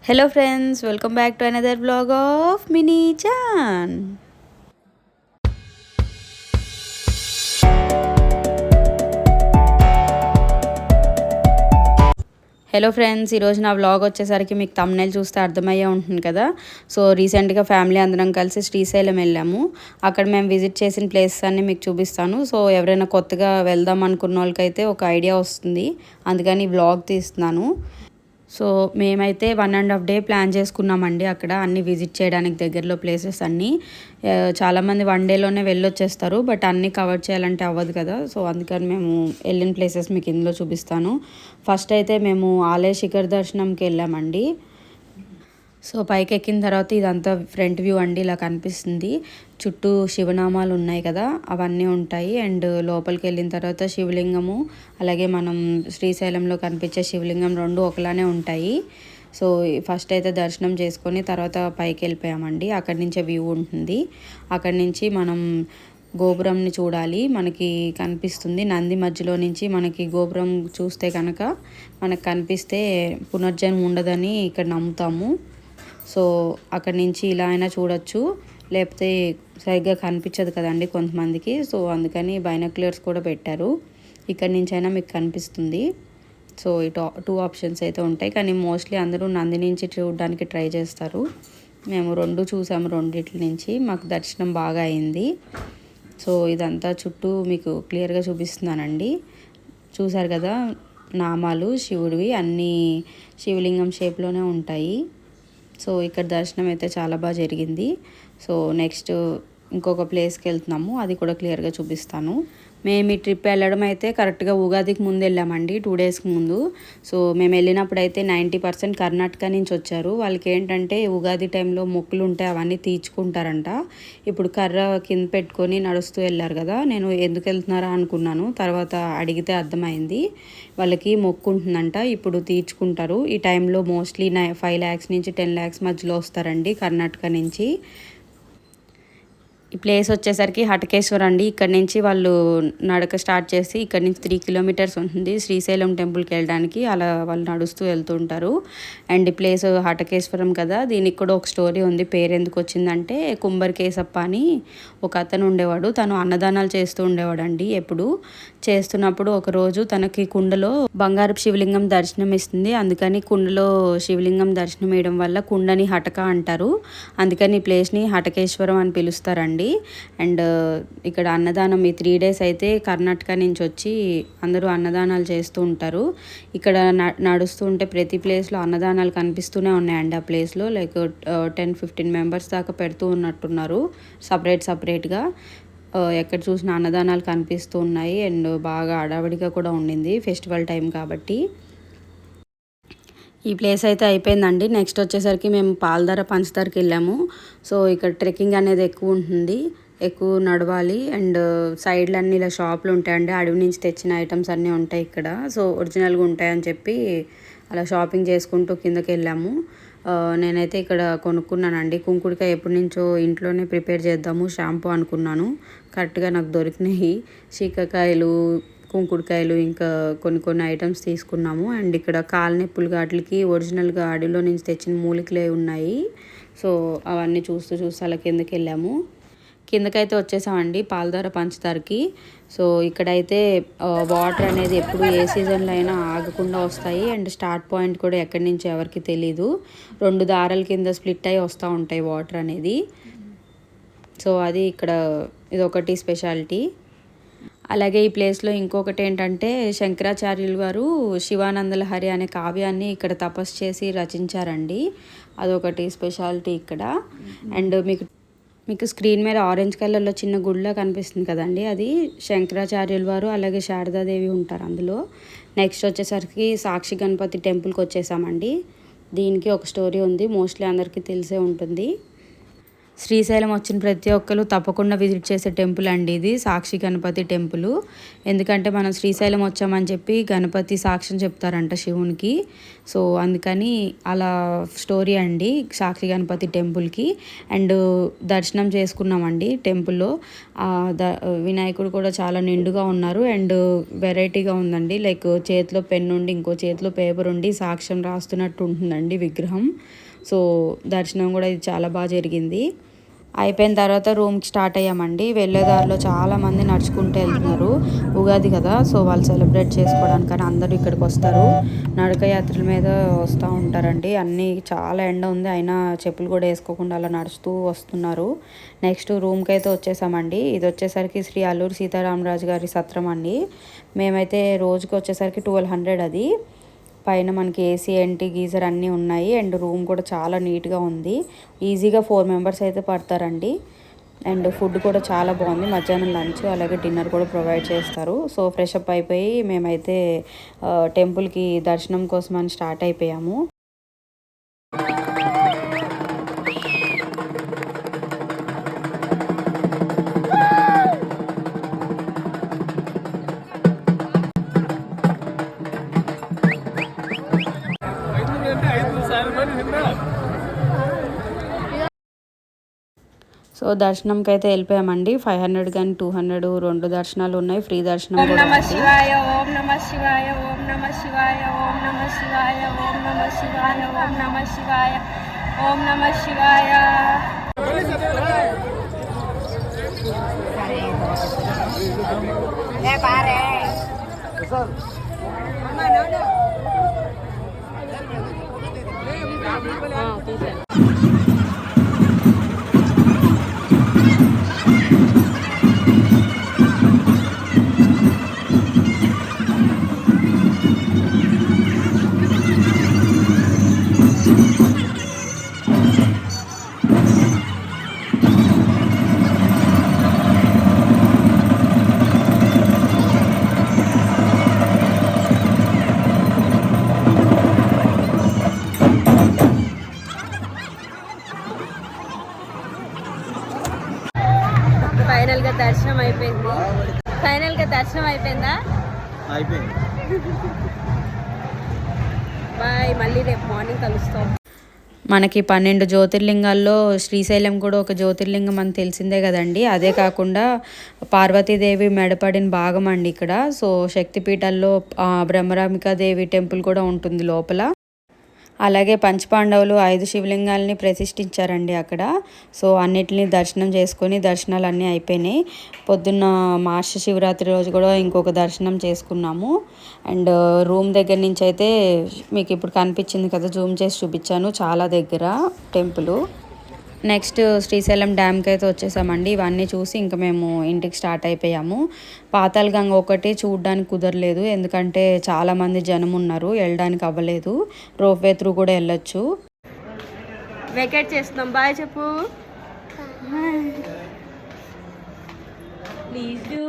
Hello friends, welcome back to another vlog of Mini Chan. Hello friends, ఈరోజు నా vlog వచ్చేసరికి మీకు thumbnail చూస్తే అర్థమయ్యే ఉంటుంది కదా. సో రీసెంట్గా ఫ్యామిలీ అందరం కలిసి శ్రీశైలం వెళ్ళాము. అక్కడ మేము విజిట్ చేసిన ప్లేసెస్ అన్నీ మీకు చూపిస్తాను. సో ఎవరైనా కొత్తగా వెళ్దాం అనుకున్న వాళ్ళకైతే ఒక ఐడియా వస్తుంది, అందుకని వ్లాగ్ తీస్తున్నాను. సో మేమైతే 1.5 డే ప్లాన్ చేసుకున్నామండి. అక్కడ అన్నీ విజిట్ చేయడానికి దగ్గరలో ప్లేసెస్ అన్నీ. చాలామంది 1 డేలోనే వెళ్ళొచ్చేస్తారు, బట్ అన్నీ కవర్ చేయాలంటే అవ్వదు కదా. సో అందుకని మేము వెళ్ళిన ప్లేసెస్ మీకు ఇందులో చూపిస్తాను. ఫస్ట్ అయితే మేము ఆలయ శిఖర్ దర్శనంకి వెళ్ళామండి. సో పైకి ఎక్కిన తర్వాత ఇదంతా ఫ్రంట్ వ్యూ అండి, ఇలా కనిపిస్తుంది. చుట్టూ శివనామాలు ఉన్నాయి కదా, అవన్నీ ఉంటాయి. అండ్ లోపలికి వెళ్ళిన తర్వాత శివలింగము, అలాగే మనం శ్రీశైలంలో కనిపించే శివలింగం రెండు ఒకలానే ఉంటాయి. సో ఫస్ట్ అయితే దర్శనం చేసుకొని తర్వాత పైకి వెళ్ళిపోయామండి. అక్కడి నుంచే వ్యూ ఉంటుంది. అక్కడి నుంచి మనం గోపురంని చూడాలి. మనకి కనిపిస్తుంది నంది మధ్యలో నుంచి మనకి గోపురం చూస్తే కనుక మనకు కనిపిస్తే పునర్జన్మ ఉండదని ఇక్కడ నమ్ముతాము. సో అక్కడి నుంచి ఇలా అయినా చూడొచ్చు, లేకపోతే సరిగ్గా కనిపించదు కదండి కొంతమందికి. సో అందుకని బైనాక్యులర్స్ కూడా పెట్టారు. ఇక్కడి నుంచి అయినా మీకు కనిపిస్తుంది. సో ఈ 2 ఆప్షన్స్ అయితే ఉంటాయి, కానీ మోస్ట్లీ అందరూ నంది నుంచి చూడడానికి ట్రై చేస్తారు. మేము 2 చూసాము, రెండిట్ల నుంచి మాకు దర్శనం బాగా అయింది. సో ఇదంతా చుట్టూ మీకు క్లియర్గా చూపిస్తున్నానండి. చూసారు కదా, నామాలు శివుడివి అన్నీ శివలింగం షేప్లోనే ఉంటాయి. సో ఇక్కడ దర్శనం అయితే చాలా బాగా జరిగింది. సో నెక్స్ట్ ఇంకొక ప్లేస్కి వెళ్తున్నాము, అది కూడా క్లియర్గా చూపిస్తాను. మేము ఈ ట్రిప్ వెళ్ళడం అయితే కరెక్ట్గా ఉగాదికి ముందు వెళ్ళామండి, 2 డేస్కి ముందు. సో మేము వెళ్ళినప్పుడు అయితే 90% కర్ణాటక నుంచి వచ్చారు. వాళ్ళకి ఏంటంటే ఉగాది టైంలో మొక్కులు ఉంటే అవన్నీ తీర్చుకుంటారంట. ఇప్పుడు కర్ర కింద పెట్టుకొని నడుస్తూ వెళ్ళారు కదా, నేను ఎందుకు వెళ్తున్నారా అనుకున్నాను. తర్వాత అడిగితే అర్థమైంది, వాళ్ళకి మొక్కు ఉంటుందంట, ఇప్పుడు తీర్చుకుంటారు. ఈ టైంలో మోస్ట్లీ 5 lakhs నుంచి 10 lakhs మధ్యలో వస్తారండి కర్ణాటక నుంచి. ఈ ప్లేస్ వచ్చేసరికి హటకేశ్వర్ అండి. ఇక్కడ నుంచి వాళ్ళు నడక స్టార్ట్ చేసి ఇక్కడ నుంచి 3 kilometers ఉంటుంది శ్రీశైలం టెంపుల్కి వెళ్ళడానికి. అలా వాళ్ళు నడుస్తూ వెళ్తూ ఉంటారు. అండ్ ఈ ప్లేస్ హటకేశ్వరం కదా, దీనికి కూడా ఒక స్టోరీ ఉంది. పేరు ఎందుకు వచ్చిందంటే కుంభర్ కేసప్ప అని ఒక అతను ఉండేవాడు. తను అన్నదానాలు చేస్తూ ఉండేవాడు అండి. ఎప్పుడు చేస్తున్నప్పుడు ఒకరోజు తనకి కుండలో బంగారపు శివలింగం దర్శనం ఇస్తుంది. అందుకని కుండలో శివలింగం దర్శనం వేయడం వల్ల కుండని హటక అంటారు. అందుకని ఈ ప్లేస్ని హటకేశ్వరం అని పిలుస్తారండి. అండ్ ఇక్కడ అన్నదానం ఈ 3 days అయితే కర్ణాటక నుంచి వచ్చి అందరూ అన్నదానాలు చేస్తూ ఉంటారు. ఇక్కడ నడుస్తూ ఉంటే ప్రతి ప్లేస్లో అన్నదానాలు కనిపిస్తూనే ఉన్నాయండి. ఆ ప్లేస్లో లైక్ 10-15 members దాకా పెడుతూ ఉన్నట్టున్నారు సపరేట్గా. ఎక్కడ చూసిన అన్నదానాలు కనిపిస్తూ ఉన్నాయి. అండ్ బాగా హడావిడిగా కూడా ఉండింది, ఫెస్టివల్ టైం కాబట్టి. ఈ ప్లేస్ అయితే అయిపోయిందండి. నెక్స్ట్ వచ్చేసరికి మేము పాలధార పంచదారకి వెళ్ళాము. సో ఇక్కడ ట్రెక్కింగ్ అనేది ఎక్కువ ఉంటుంది, ఎక్కువ నడవాలి. అండ్ సైడ్లన్నీ ఇలా షాపులు ఉంటాయండి, అడవి నుంచి తెచ్చిన ఐటమ్స్ అన్నీ ఉంటాయి ఇక్కడ. సో ఒరిజినల్గా ఉంటాయని చెప్పి అలా షాపింగ్ చేసుకుంటూ కిందకి వెళ్ళాము. నేనైతే ఇక్కడ కొనుక్కున్నానండి కుంకుడికాయ. ఎప్పటి నుంచో ఇంట్లోనే ప్రిపేర్ చేద్దాము షాంపూ అనుకున్నాను, కరెక్ట్గా నాకు దొరికినాయి. శీకాకాయలు, కుంకుడుకాయలు, ఇంకా కొన్ని ఐటమ్స్ తీసుకున్నాము. అండ్ ఇక్కడ కాళ్ళనొప్పులు వాటికి ఒరిజినల్గా అడవిలో నుంచి తెచ్చిన మూలికలే ఉన్నాయి. సో అవన్నీ చూస్తూ అలా కిందకి వెళ్ళాము. కిందకైతే వచ్చేసామండి పాలధార పంచదారకి. సో ఇక్కడైతే వాటర్ అనేది ఎప్పుడు ఏ సీజన్లో అయినా ఆగకుండా వస్తాయి. అండ్ స్టార్ట్ పాయింట్ కూడా ఎక్కడి నుంచి ఎవరికి తెలీదు, 2 దారాల కింద స్ప్లిట్ అయ్యి వస్తూ ఉంటాయి వాటర్ అనేది. సో అది ఇక్కడ ఇదొకటి స్పెషాలిటీ. అలాగే ఈ ప్లేస్లో ఇంకొకటి ఏంటంటే శంకరాచార్యులు గారు శివానందలహరి అనే కావ్యాన్ని ఇక్కడ తపస్సు చేసి రచించారండి. అదొకటి స్పెషాలిటీ ఇక్కడ. అండ్ మీకు స్క్రీన్ మీద ఆరెంజ్ కలర్లో చిన్న గుడిలా కనిపిస్తుంది కదండి, అది శంకరాచార్యుల వారు అలాగే శారదాదేవి ఉంటారు అందులో. నెక్స్ట్ వచ్చేసరికి సాక్షి గణపతి టెంపుల్కి వచ్చేసామండి. దీనికి ఒక స్టోరీ ఉంది, మోస్ట్లీ అందరికీ తెలిసే ఉంటుంది. శ్రీశైలం వచ్చిన ప్రతి ఒక్కరు తప్పకుండా విజిట్ చేసే టెంపుల్ అండి ఇది, సాక్షి గణపతి టెంపుల్. ఎందుకంటే మనం శ్రీశైలం వచ్చామని చెప్పి గణపతి సాక్ష్యం చెప్తారంట శివునికి. సో అందుకని అలా స్టోరీ అండి సాక్షి గణపతి టెంపుల్కి. అండ్ దర్శనం చేసుకున్నామండి టెంపుల్లో. వినాయకుడు కూడా చాలా నిండుగా ఉన్నారు అండ్ వెరైటీగా ఉందండి. లైక్ చేతిలో పెన్ ఉండి ఇంకో చేతిలో పేపర్ ఉండి సాక్ష్యం రాస్తున్నట్టు ఉంటుందండి విగ్రహం. సో దర్శనం కూడా ఇది చాలా బాగా జరిగింది. అయిపోయిన తర్వాత రూమ్కి స్టార్ట్ అయ్యామండి. వెళ్ళేదారిలో చాలామంది నడుచుకుంటూ వెళ్తున్నారు. ఉగాది కదా, సో వాళ్ళు సెలబ్రేట్ చేసుకోవడానికని అందరూ ఇక్కడికి వస్తారు. నడక యాత్రల మీద వస్తూ ఉంటారండి. అన్నీ చాలా ఎండ ఉంది అయినా చెప్పులు కూడా వేసుకోకుండా అలా నడుస్తూ వస్తున్నారు. నెక్స్ట్ రూమ్కి అయితే వచ్చేసామండి. ఇది వచ్చేసరికి శ్రీ అల్లూరి సీతారామరాజు గారి సత్రం అండి. మేమైతే రోజుకి వచ్చేసరికి 1200 అది. పైన మనకి ఏసీ ఎన్టీ గీజర్ అన్నీ ఉన్నాయి అండ్ రూమ్ కూడా చాలా నీట్గా ఉంది. ఈజీగా 4 మెంబర్స్ అయితే పడతారండి. అండ్ ఫుడ్ కూడా చాలా బాగుంది. మధ్యాహ్నం లంచ్ అలాగే డిన్నర్ కూడా ప్రొవైడ్ చేస్తారు. సో ఫ్రెష్ అప్ అయిపోయి మేమైతే టెంపుల్కి దర్శనం కోసం అని స్టార్ట్ అయిపోయాము. సో దర్శనంకి అయితే వెళ్ళిపోయామండి. 500 కానీ 200 2 దర్శనాలు ఉన్నాయి. ఫ్రీ దర్శనం కూడా. ఓం నమ శివాయ, ఓం నమ శివాయ, ఓం నమ శివాయ, ఓం నమ శివాయ, ఓం నమ శివాయ, ఓం నమ శివాయ, ఓం నమ శివాయ. ఫైనల్గా దర్శనం అయిపోయింది. ఫైనల్గా దర్శనం అయిపోయిందా? అయిపోయింది. బాయ్, మళ్ళీ రేపు మార్నింగ్ కలుస్తాం. మనకి 12 జ్యోతిర్లింగాల్లో శ్రీశైలం కూడా ఒక జ్యోతిర్లింగం అని తెలిసిందే కదండి. అదే కాకుండా పార్వతీదేవి మెడపడిన భాగం అండి ఇక్కడ. సో శక్తిపీఠాల్లో బ్రహ్మరాంబికాదేవి టెంపుల్ కూడా ఉంటుంది లోపల. అలాగే పంచపాండవులు 5 శివలింగాలని ప్రతిష్ఠించారండి అక్కడ. సో అన్నిటిని దర్శనం చేసుకొని దర్శనాలు అన్నీ అయిపోయినాయి. పొద్దున్న మాస శివరాత్రి రోజు కూడా ఇంకొక దర్శనం చేసుకున్నాము. అండ్ రూమ్ దగ్గర నుంచి అయితే మీకు ఇప్పుడు కనిపించింది కదా, జూమ్ చేసి చూపించాను, చాలా దగ్గర టెంపుల్. నెక్స్ట్ శ్రీశైలం డ్యామ్కి అయితే వచ్చేసామండి. ఇవన్నీ చూసి ఇంకా మేము ఇంటికి స్టార్ట్ అయిపోయాము. పాతాళగంగ ఒకటి చూడడానికి కుదరలేదు, ఎందుకంటే చాలామంది జనం ఉన్నారు, వెళ్ళడానికి అవ్వలేదు. రోప్వే త్రూ కూడా వెళ్ళొచ్చు. వెకేట్ చేస్తున్నాం. బాయ్ చెప్పు. Please do